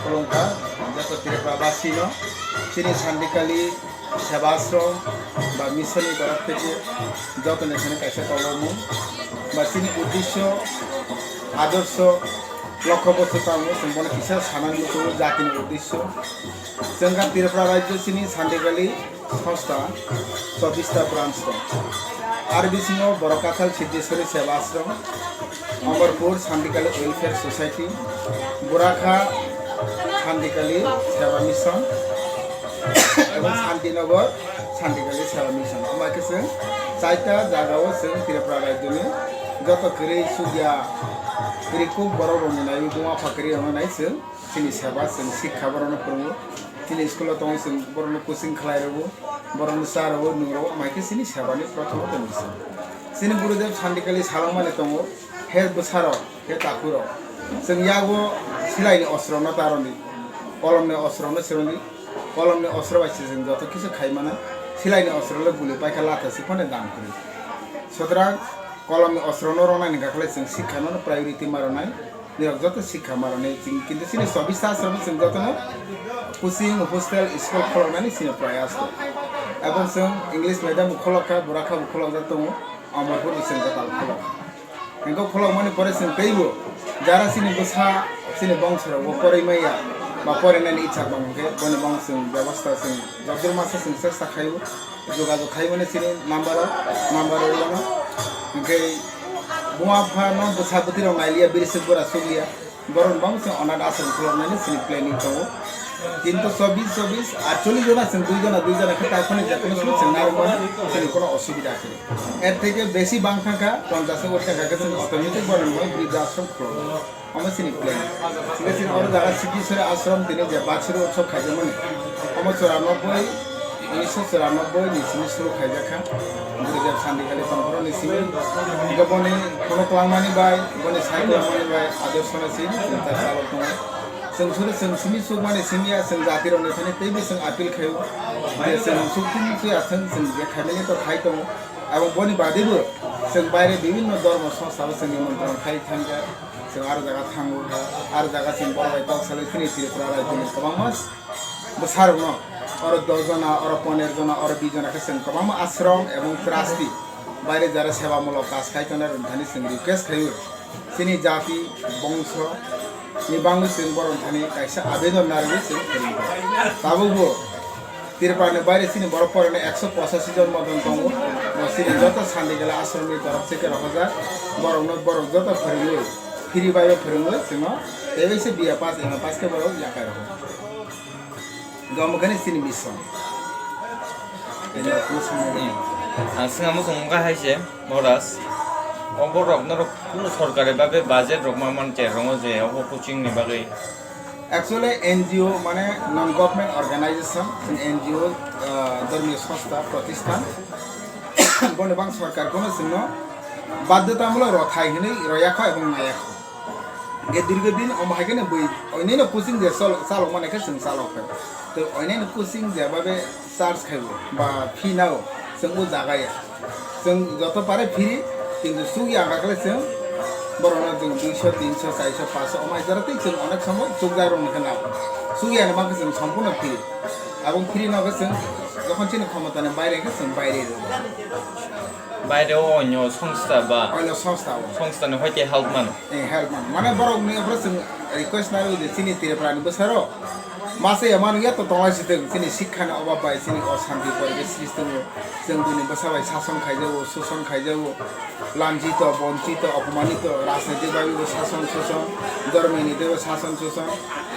ফলঙ্কা যত ত্রিপুরাবাসী তিনি শান্তিকালী সেবাশ্রম বা মিশনের তরফ থেকে যত্ন এখানে কাছে কলম বা তিনি উদ্দেশ্য আদর্শ লক্ষ্য বস্তু পাবো जों बने किसा सानांगौ जातिनि उद्देश्य जोंहा त्रिपुरा राज्य सिनि सान्दिकालि संस्था 24टा ब्रान्च दं आरो बिसिङाव बरकाथाल सिद्धेश्वरी सेवा आश्रम अमरपुर सान्दिकालि वेलफेयार ससाइटि बुराखा सान्दिकालि सेवा मिशन এবং শান্তিনগর শান্তিকালী সেবা মিশন আমাকে जों চারটা জায়গাও जों त्रिपुरा राज्यनि যত করে সুবিধা খুব বড় রঙিনাই দোয়া ফাঁকরি রঙিনাই जों जोंनि सेवा जों शिक्षा बर'नो फोरोङो जोंनि स्कुलाव दं जों बर'नो कोचिं खालायरबो बर'नो सारबो नुरो माइके जोंनि सेवानि प्रथमाव दोननोसै जोंनि गुरुदेव सान्दिकालि सालामानि दङ हे बोसाराव हे ताकुराव जों यागो सिलाइनि अस्त्रनो तारनि कलमनि अस्त्रनो सिरनि कलमनि अस्त्र बायसे जों যত কিছু খাইमाना सिलाइनि अस्त्रले गुलि पाइखा लाथासि फने दान करि सुतरां कलमनि अस्त्रनो रनानि गाखले जों शिक्षानो प्रायोरिटी मारनाय निरक যত शिक्षा मारनाय जों किन्तु सिनि 24 आश्रम जों যতनो कोचिं हस्टेल स्कुल खलनानै सिनि प्रयास এবং जों इंलिश मिडियाम खलका बुराखा खलक दङ अमरपुर जों गताल खलक एंगो खलक माने परे जों दैबो जारा सिनि बसा सिनि बंशराव फरायमाया बा फरायनायनि इच्छा दं के बने बंश जों व्यवस्था जों जबदर मासे जों सेस्था खायो जोगाजोग खायो माने सिनि नाम्बार दङ ओंखाय बुङाफा न बोसाबुतिराव नायलिया बिरसिबुरा सुलिया बरन बंश अनाथ आश्रम खलनानै सिनि प्लेनिं दङ কিন্তু 24 48 জন আছেন দুইজন একটা এখনো যেকোনো সময় সেনার মানে কোনো অসুবিধা আছে এর থেকে বেশি বাংখাঙ্কা 50 ওর টাকা কাছে অটোমেটিক বরণ হয় বৃদ্ধাশ্রম খোলা আমরা সিনি প্ল্যান ঠিক আছে আর যারা সিদ্ধেশ্বরী আশ্রম তিনি যে বাছুর উৎসব খাইছে মানে আমরা 94 1994 নিসিনি শুরু খাইজাখা গুরুদেব শান্তিকালী তন্ত্র নিসিনি গবনে কোনো ক্লামানি বাই গনে সাইক্লামানি बाय आदर्शना सिनि चिंता चालक दङ जों सिनि सुख माने सिनिया जों जातिराव नेथाने तैबो जों आपिल खायो जे जों सुखनि फैयाथों जों जे खायनायनि तो खाय दङ এবং बनि बादैबो जों बायरे विभिन्न धर्म संस्थाबो जों निमन्त्रण खाय थांगा जों आरो जायगा थाङो आरो जायगा जों बरबाय तकसाले सिनि त्रिपुरा राज्यनि गोबां मास बोसारन और 10 जना और 15 जना और 20 जनाखौ जों गोबां आश्रम एवं ट्रास्टी बायरे जारा सेवामूलक काज खायथाने रोंथानि जों रिक्वेस्ट खायो सिनि जाति बंश निबांगो जों बर'थानि कायसा आवेदन नारबो जों फोरोंबाय दाबो त्रिपुरानि बायरे सिनि बर' फरायनाय 185 जन मदन दङ सिनि जत सान्दिकाली आश्रमनि तरफ से रखजा बर' जत फोरोङो फ्रि बायो फोरोङो जोङो बेबायसे बिए पास एम पास के बर' याखाय रहो गमखानि सिनि मिशन एनो कुसुमनि सिङामो संगा हायसे मरास অবরক নরক পুরো সরকারে ভাবে বাজেট রকমান চেরং যে অব কোচিং নি বাগে एक्चुअली एनजीओ माने नन गभर्नमेंट अर्गानाइजेशन एनजीओ धर्मीय संस्था प्रतिष्ठान बने बां सरकार कोनो जोंनो बाध्यतामूलक रथाय होनै रयाखा एवं नायाखा गे दीर्घदिन अमहायगेने बै अनेनो कोचिं जे चालक मानेखे जों चालक तो अनेनो कोचिं जे बाबे चार्ज खाइबो बा फी नाव जों ओ जागाया जों जत पारे फ्री কিন্তু সুগি আগাকলে जों बर'नो जों 200 300 400 500 अमाय जाराते जों अनेक समय सुगदारन ना सुगियानो माखा जों सम्पूर्ण फ्री এবং फ्री नाव जों যখন চিনি ক্ষমতানে বাইরে जों বাইরে বাইরেও অন্য সংস্থা বা অন্য সংস্থানে হইতে হেল্প মান মানে বরং নিয়ে जों রিকোয়েস্ট নাও যে চিনি তিরপ্রানি বছরও मासे एमान गया तो तमासिते सिनि शिक्षानि अभाव बाय सिनि अशान्ति परिवेश सृष्टि जों दिनै बसाबाय शासन खाइजावो शोषण खाइजावो लांछित वंचित अपमानित राजनीतिक भावे शासन शोषण धर्मनीतिबो शासन शोषण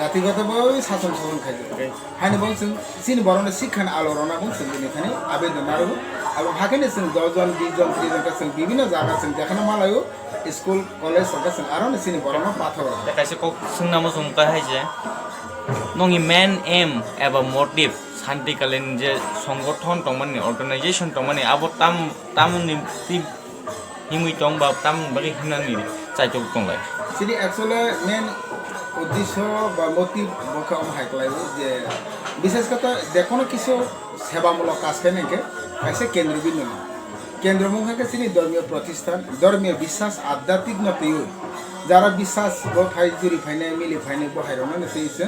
जातिगतभावे शासन शोषण खाइजावो हानि बं जों सिनि बर'नो शिक्षानि आलोरना बं जों दिनैखानि आवेदन नारबो এবং हाकेने जों 10 जन 20 जन 30 जन जों विभिन्न जागा जों देखाना मालायो स्कुल कलेज सरकार जों आरो सिनि बर'नो पाथाव देखायसे को सोंनामो जोंका हायजे नंगि मेन एम एबा मोटिव शान्तिकालीन जे संगठन दंमाने अर्गानाइजेशन दंमाने आबो तामुनि हिमुइ दं बा ताम बागै हिनानि चाइटक दंलाय सिनि एक्चुअली मेन उद्देश्य बा मोटिव बखा हम हाइलाइट जे विशेष কথা যে কোনো কিছু সেবামূলক কাজ কেনেকে কাছে কেন্দ্রবিন্দু না কেন্দ্র মুখাকে চিনি ধর্মীয় প্রতিষ্ঠান ধর্মীয় বিশ্বাস আধ্যাত্মিক না পেয়ে যারা বিশ্বাস বহাই জুরি ফাইনাই মিলি ফাইনাই বহাইরনো তেইছে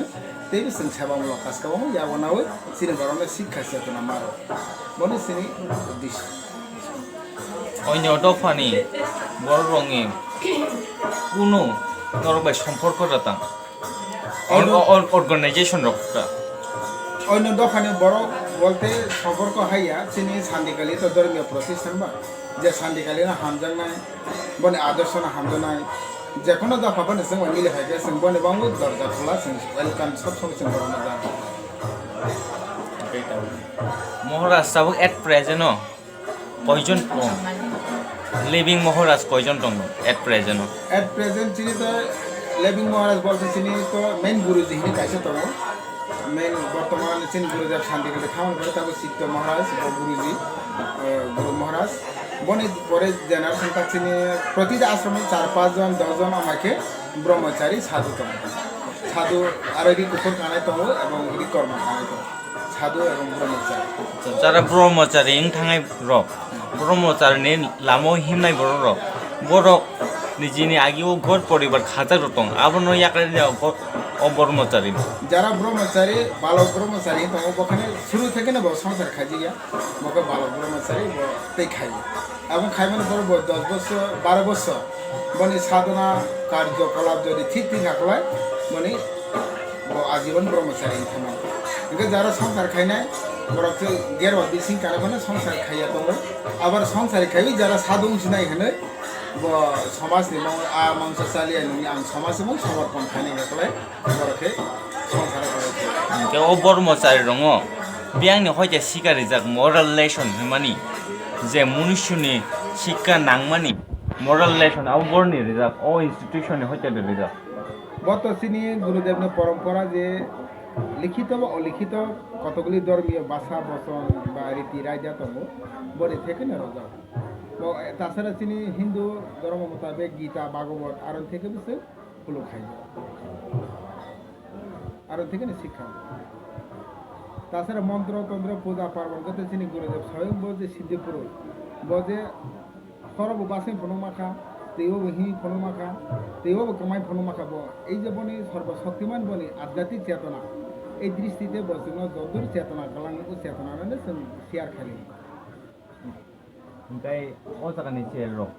তেইবে जों সেবামূলক কাজ খাবো যাবনাও চিনি বরণে শিক্ষা চেতনা মারো বলে চিনি উদ্দেশ্য অন্য দফানি বড় রঙে কোনো নরবাই সম্পর্ক রাতাম অর্গানাইজেশন রক্তা অন্য দফানে বড় বলতে সম্পর্ক হাইয়া চিনি সান্দিকালি তো ধর্মীয় প্রতিষ্ঠান বা যে সান্দিকালি না হামজাং নাই বনে আদর্শ না হামজা নাই যে কোনো দফা বনে जों মিলে ফাইকে जों বনে বাঙ্গু দরজা খোলা जों ওয়েলকাম সব সময় जों বড় মজা মহারাজ সাবক এট প্রেজেন্ট কয়জন লিভিং মহারাজ কয়জন দङ এট প্রেজেন্ট চিনি তো লিভিং মহারাজ বলতে চিনি তো মেইন গুরুজি হিনি কাইছে তো মেইন বর্তমান চিনি গুরুদেব শান্তিকালী খাওয়ান করে তারপর সিদ্ধ মহারাজ গুরুজি গুরু মহারাজ বনে পরে জেনারেশন তা চিনি প্রতিটা আশ্রমে 4-5 জন 10 জন আমাকে ব্রহ্মচারী সাধু তো সাধু আর এটি কুকুর কানাই তো এবং এটি কর্ম কানাই তো সাধু এবং ব্রহ্মচারী যারা ব্রহ্মচারী থাঙাই রক ব্রহ্মচারীনি লামো হিমনাই বড় রক বড় নিজেনি আগেও ঘর পরিবার খাজা রতং আবনো ইয়াকারি ব্রহ্মচারী যারা ব্রহ্মচারী বালক ব্রহ্মচারী তো ওখানে শুরু থেকে না সংসার খাইজি গিয়া বকে বালক ব্রহ্মচারী তাই খাই এবং খাই মানে বড় 10 বছর 12 বছর বনি সাধনা কার্যকলাপ যদি ঠিক থাকলে মানে আজীবন ব্রহ্মচারী থামা কিন্তু যারা সংসার খাই নাই বড় গের বিসিং কালে মানে সংসার খাইয়া দङ আবার সংসারী খাই যারা সাধু নাই এখানে সমাজনি মাংস চালিয়ে আং সমাজে সমর্পণ খাইনি গেলে বড়কে সংসার করে ও ব্রহ্মচারী দङ বিয়াংনি হয়তো শিকারি যাক মরাল লেসন মানি যে মনুষ্যনি শিক্ষা নাংমানি মরাল লেসন আও বর্ণি রেজাক ও ইনস্টিটিউশনে হয়তো রেজাক গত চিনি গুরুদেবনের পরম্পরা যে লিখিত বা অলিখিত কতগুলি ধর্মীয় ভাষা বচন বা রীতি রায়জা তম বলে থেকে না রোজা তাছাড়া চিনি হিন্দু ধর্ম মোতাবেক গীতা ভাগবত আর থেকে বসে ফুলো খাই আর থেকে না শিক্ষা তাছাড়া মন্ত্র তন্ত্র পূজা পার্বণ করতে চিনি গুরুদেব স্বয়ং বজে সিদ্ধিপুর বজে সরব বাসে ফনুমাখা তেও হিমি ফনুমাখা তেও কামাই ফনুমাখা এই যে বনি সর্বশক্তিমান বনি আধ্যাত্মিক চেতনা এই দৃষ্টিতে বসুন যদুর চেতনা গলাং চেতনা जों শেয়ার খালি ओमफ्राय अ जायगानि चेयर रक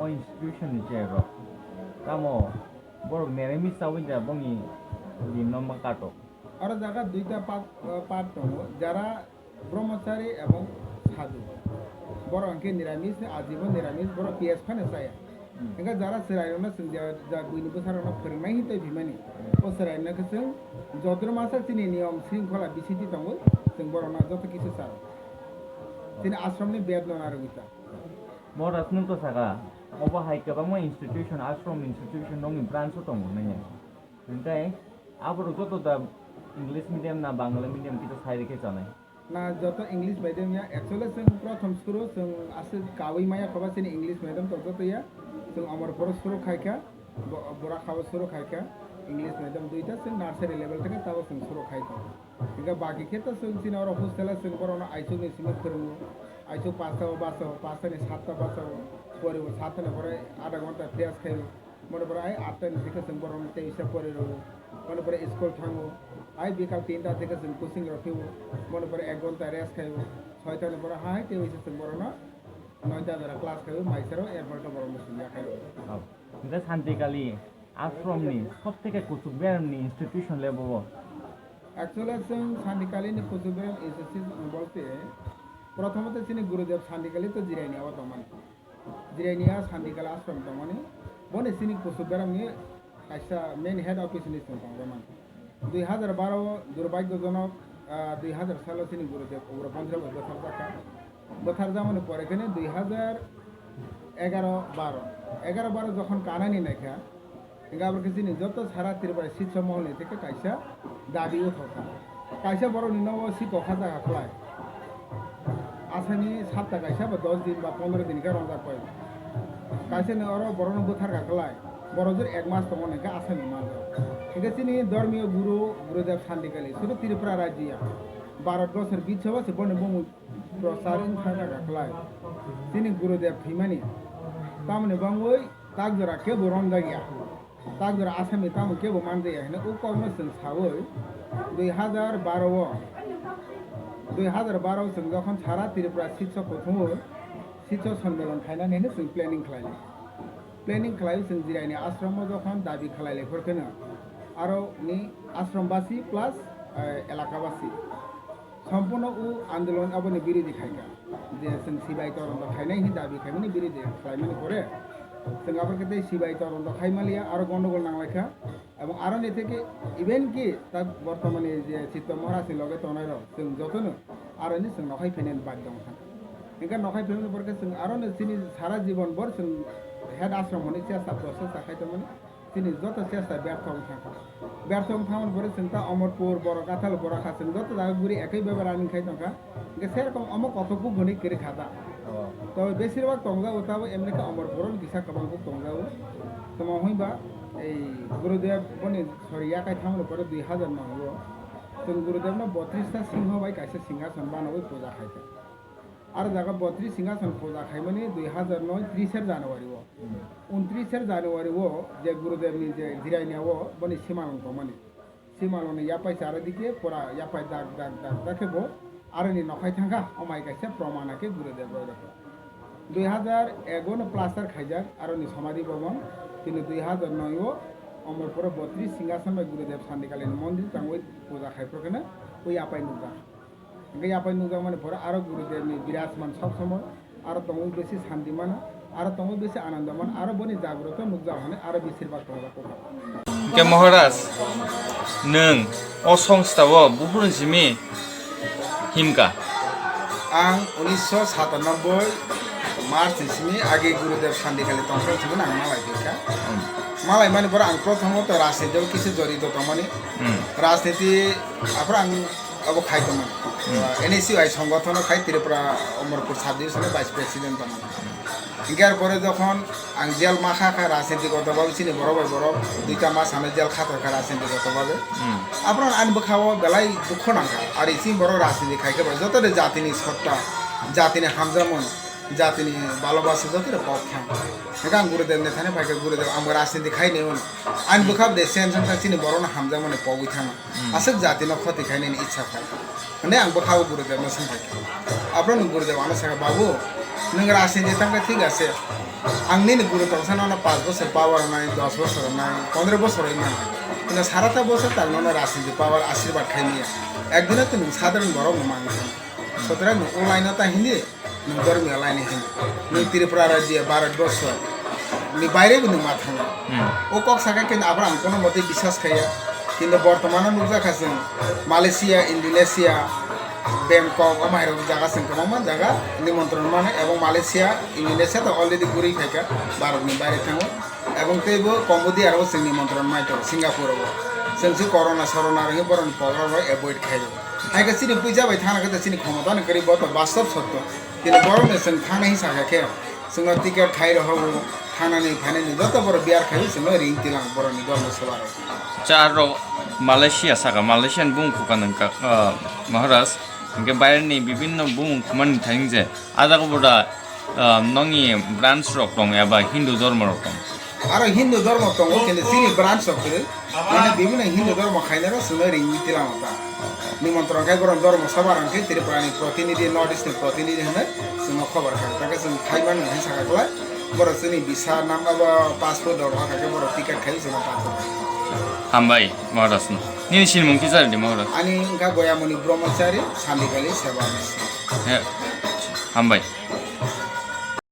अ इन्स्टिटिउसननि चेयर रक कामो बर मेरेमिस सावैजा बंनि लिमनम्बा काटो আর জায়গা দুইটা পার্ট দङ যারা ব্রহ্মচারী এবং সাধু বড় অঙ্কে নিরামিষ আজীবন নিরামিষ বড় পিএস ফানে চায়া এঙ্কা যারা সেরাইনা जों যা বুইনি বসারনা फोरोंनाय हिते भिमानि ও সেরাইনাকে जों যদ্র মাসা চিনি নিয়ম শৃঙ্খলা বিচিতি দङ जों বড়না যত কিছু চাও তিনি আশ্রমনি বেদ ননার গীতা মহারাজ नों तो सागा अबा हाइकाबा इन्स्टिट्यूशन आश्रम इन्स्टिट्यूशन दङ ब्रान्च दङ नैया ओमफ्राय आबर जत दा इंग्लिश मिडियाम ना बांग्ला मिडियाम कितो साइरेके जानाय ना যত ইংলিশ মিডিয়াম या एक्चुअली जों प्रथम सुरु जों आसे कावै माया खबा जों इंग्लिश मिडियाम तो जत या जों अमर पर सुरु खायका बरा खाबा सुरु खायका इंग्लिश मिडियाम दुईटा जों नार्सारी लेवल থেকে তাও जों सुरु खायका इनका बाकी खेत जों सिन और हस्टेला जों बरना आइसो निसिम फोरोङो आइसो 5 नि 7 परे 7 नि परे आधा घन्टा फ्रेस खायो मने परे आइ 8 नि থেকে जों बरना तेइसा परे रहो मने परे स्कुल थाङो आइ बिकाल 3टा থেকে जों कोचिं रखियो मने परे 1 घन्टा रेस्ट खायो 6टा नि परे हाय तेइसा जों बरना 9टा जरा क्लास खायो माइसरो एरपरटा बरना सुनिया खायो ओमफ्राय शान्तिकाली आश्रमनि सबथेके कुचुबिहारनि इन्स्टिट्यूशन लेबो एक्चुअली जों शान्तिकालीनि कुचुबिहार इन्स्टिट्यूशन বলতে প্রথমত চিনি গুরুদেব শান্তিকালী তো জিরাইনিয়া বর্তমান জিরাইনিয়া শান্তিকালী আশ্রম তমানে বনে চিনি কুচুবিহারনি কাইসা মেইন হেড অফিস নি তমানে 2012 দুর্ভাগ্যজনক 2000 সালে চিনি গুরুদেব ওর 15 বছর থাকা বছর জামানে পরে কেনে 2011-12 যখন কানানি নাইখা এঙ্গা আবার চিনি যত সারা তিরবার শিক্ষা মহলে থেকে কাইসা দাবিও থাকা কাইসা বড় নিনব শিক্ষা খাজা খায় आसानी 7 टा कायसा बा 10 दिन बा 15 दिन का रंजा पाय कायसे न और बरन बुथार गाखलाय बरजर 1 मास तमने का आसानी मान ठीक আছে নি ধর্মীয় গুরুদেব শান্তিকালী শুধু ত্রিপুরা রাজ্যিয়া 12 বছর বিচ্ছবা সে বনে বমু प्रसारण थाका गाखलाय सिनी गुरुदेव थीमानी तामने बंगोई ताक जरा के बोरम दागिया ताक जरा आसामी ताम के बो मान दिया है उ कौन सन सावै 2012 जों যখন সারা ত্রিপুরা শিক্ষক প্রথম শিক্ষক সম্মেলন খাইনাनै जों প্ল্যানিং খালাयले প্ল্যানিং খালাই जों जिरायनि आश्रमाव যখন दाबि खालायलेफोरखौनो आरो नि आश्रमबासी प्लास एलाकाबासी सम्पूर्ण उ आन्दोलन अबनि बिरोधी खायगा जे जों सिबाय तरन्द खायनाय हि दाबि खायमानि बिरोधी खालायमानि करे जों आफोरखौ सिबाय तरन्द खायमालिया आरो गन्डगोल नांलायखा এবং আরো নে থেকে ইভেন কি তা বর্তমানে যে চিত্ত মহারাজের লগে তনাইর जों যতনো আরো নি जों নখাই ফেনেন বাদ দং থাকা এনকা নখাই ফেনেন পরকে जों আরো নে চিনি সারা জীবন ভর जों হেড আশ্রম হনি চেষ্টা প্রসেস দেখাইতে মানে চিনি যত চেষ্টা ব্যর্থ থাকা ব্যর্থ থাকার পরে जों তা অমরপুর বড় কাঁঠাল বড় খাচ্ছেন যত জায়গা ঘুরি একই ব্যাপার রানিং খাই থাকা সেরকম অমক কতকু গণিত করে খাতা তবে বেশিরভাগ টঙ্গাও তাও এমনিকে অমরপুর কিসা কবাংকু টঙ্গাও তোমার হইবা এই গুরুদেব বনি সরিয়া কাই থামলে পরে 2000 না হলো जों गुरुदेवनो 32টা সিংহ বাই কাইসে সিংহাসন বানাবই পূজা খাইতে আর জায়গা 32 সিংহাসন পূজা খাইমানি 2009 30 জানুয়ারিও 29 জানুয়ারিও যে গুরুদেবনি যে জিরাইনিয়াও বনি সীমালঙ্ক মানে সীমালনে ইয়াপাই চারিদিকে পুরা ইয়াপাই দাগ দাগ দাগ দেখেবো আর নি নখাই থাকা অমাই কাইসে প্রমাণাকে গুরুদেব রাখা 2001 প্লাস্টার খাইজাক আর নি সমাধি ভবন কিন্তু 2009 অমরপুর 32 সিংহাসন বাই গুরুদেব শান্তিকালীন মন্দির তাঙ্গই পূজা খাইপ্রকেনা ওই আপাই নুজা এই আপাই নুজা মানে পরে আরো গুরুদেবনি বিরাজমান সব সময় আরো তমই বেশি শান্তিমান আরো তমই বেশি আনন্দমান আরো বনি জাগ্রত নুজা মানে আরো বেশিরভাগ তোমরা কোকা কে মহারাজ नों अ संस्थाव बुहुन जिमि हिमका आं 1997 मार्च सिमी आगे गुरुदेव शान्तिकाली तंत्र थिबो ना मालाय देखा मालाय माने पर आं प्रथमत राजनीतियाव किछु जड़ित तमाने राजनीति आफर आं अब खाइतमोन एनएसयूआई संगठन खाइ त्रिपुरा अमरपुर साब डिभिजन भाइस प्रेसिडेंट तमाने इंगार परे যখন आं जेल माखा राजनीतिगतভাবে চিনি বড় বড় দুইটা মাস আমি জেল খাতকা রাজনীতিগতভাবে আপনার আনবো খাওয়া বেলায় দুঃখ নাঙ্গা আর ইসি বড় রাজনীতি খাইকে যত জাতিনি সত্তা জাতিনি হামজামন জাতিনি ভালোবাসা যত পক্ষা এটা গুরুদেব নেথানে ভাইকে গুরুদেব আমার রাজনীতি খাই নেমন আনবো খাব দে সেনসন চিনি বড় না হামজামনে পবই থানা আসক জাতিনো ক্ষতি খাইনি ইচ্ছা খাই মানে আনবো খাবো গুরুদেব নসন ভাইকে আপনার গুরুদেব আনা সাকা বাবু नों राजनीति थांगा ठीक আছে आंनि गुरु तंसाना 5 বছর पावर নাই 10 বছর নাই 15 বছর নাই কিন্তু সারাটা বছর তার নন রাজনীতি পাওয়ার আশীর্বাদ খাইনিয়া একদিনে তো সাধারণ বড় মানুষ সুতরাং অনলাইন তা হিন্দি ধর্মীয় লাইন হিন্দি ত্রিপুরা রাজ্য ভারতবর্ষ নি বাইরে কিন্তু মাথা ও কক সাকা কিন্তু আবার কোনো মতে বিশ্বাস খাইয়া কিন্তু বর্তমানে নুজা খাসেন Malaysia Indonesia Bangkok amairo jaga sengkama jaga nimantron mane ebong Malaysia Indonesia to already guri khaika Bharat ni baire thango ebong tebo Cambodia aro sing nimantron maito Singapore ro sengsi corona sorona ri boron program ro avoid khaijo ai ka sini puja bai thana ka sini khomata na kari boto bastov sotto kini boron ne seng thana hi saka khe sengna ticket khai ro thana ni phane ni joto bor biar khai sengna ring tilang boron ni dormo sabaro charo Malaysia saka Malaysian bung kukanangka Maharaj इनके बाहर नहीं विभिन्न बुंग मन थाइंजे आधा को बड़ा नंगी branch रखतों या बा हिंदू धर्म रखतों आरो हिंदू धर्म तो केने सिनी ब्रांच रखते माने विभिन्न हिंदू धर्म खाइनारो सुनरी नीतिला होता निमंत्रण काय गरम धर्म सभारन के त्रिपुरानी प्रतिनिधि नॉर्थ ईस्ट प्रतिनिधि हमें सुन खबर का ताके सुन खाइमान है साकाला बरो सुनी भिसा नाम अब पासपोर्ट और का बरो टिकट खाइ सुन पाछो हामबाई महाराज नि सिन मुंकी जारदि महाराज अनि इनका गयामुनि ब्रह्मचारी शान्तिकाली सेवा हामबाई